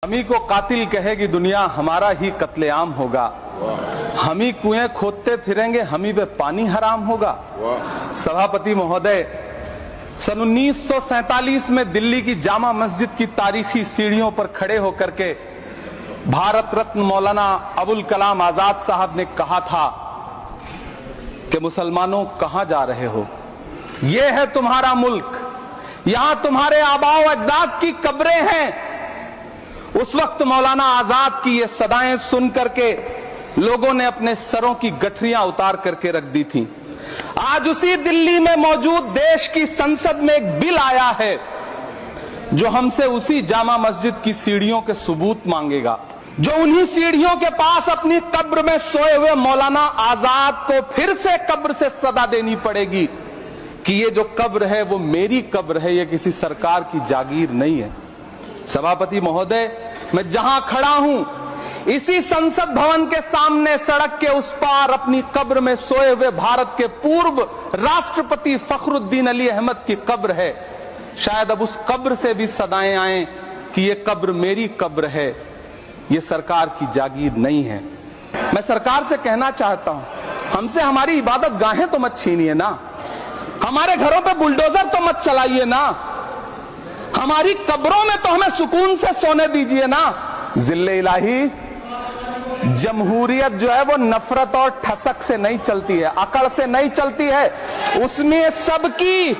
हम ही को कातिल कहेगी दुनिया, हमारा ही कत्लेआम होगा। हम ही कुएं खोदते फिरेंगे, हम ही पे पानी हराम होगा। सभापति महोदय, सन 1947 में दिल्ली की जामा मस्जिद की तारीखी सीढ़ियों पर खड़े होकर के भारत रत्न मौलाना अबुल कलाम आजाद साहब ने कहा था कि मुसलमानों कहां जा रहे हो, ये है तुम्हारा मुल्क, यहां तुम्हारे आबाओ अजदाद की कब्रें हैं। उस वक्त मौलाना आजाद की ये सदाएं सुन करके लोगों ने अपने सरों की गठरियां उतार करके रख दी थीं। आज उसी दिल्ली में मौजूद देश की संसद में एक बिल आया है जो हमसे उसी जामा मस्जिद की सीढ़ियों के सबूत मांगेगा, जो उन्हीं सीढ़ियों के पास अपनी कब्र में सोए हुए मौलाना आजाद को फिर से कब्र से सदा देनी पड़ेगी कि ये जो कब्र है वो मेरी कब्र है, ये किसी सरकार की जागीर नहीं है। सभापति महोदय, मैं जहां खड़ा हूं इसी संसद भवन के सामने सड़क के उस पार अपनी कब्र में सोए हुए भारत के पूर्व राष्ट्रपति फखरुद्दीन अली अहमद की कब्र है। शायद अब उस कब्र से भी सदाएं आए कि ये कब्र मेरी कब्र है, ये सरकार की जागीर नहीं है। मैं सरकार से कहना चाहता हूं, हमसे हमारी इबादत गाहें तो मत छीनिए ना, हमारे घरों पे बुलडोजर तो मत चलाइए ना, हमारी कब्रों में तो हमें सुकून से सोने दीजिए ना। जिल्ले इलाही, जमहूरियत जो है वो नफरत और ठसक से नहीं चलती है, अकड़ से नहीं चलती है, उसमें सबकी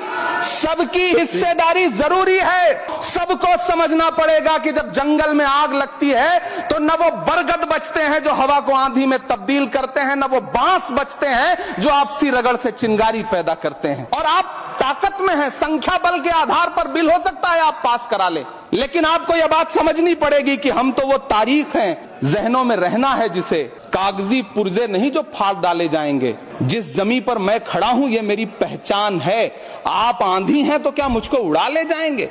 हिस्सेदारी जरूरी है। सबको समझना पड़ेगा कि जब जंगल में आग लगती है तो न वो बरगद बचते हैं जो हवा को आंधी में तब्दील करते हैं, न वो बांस बचते हैं जो आपसी रगड़ से चिंगारी पैदा करते हैं। और आप ताकत में हैं, संख्या बल के आधार पर बिल हो सकता है आप पास करा ले, लेकिन आपको यह बात समझनी पड़ेगी कि हम तो वो तारीख हैं, जहनों में रहना है जिसे, कागजी पुर्जे नहीं जो फाड़ डाले जाएंगे। जिस जमीन पर मैं खड़ा हूं ये मेरी पहचान है। आप आंधी हैं तो क्या मुझको उड़ा ले जाएंगे?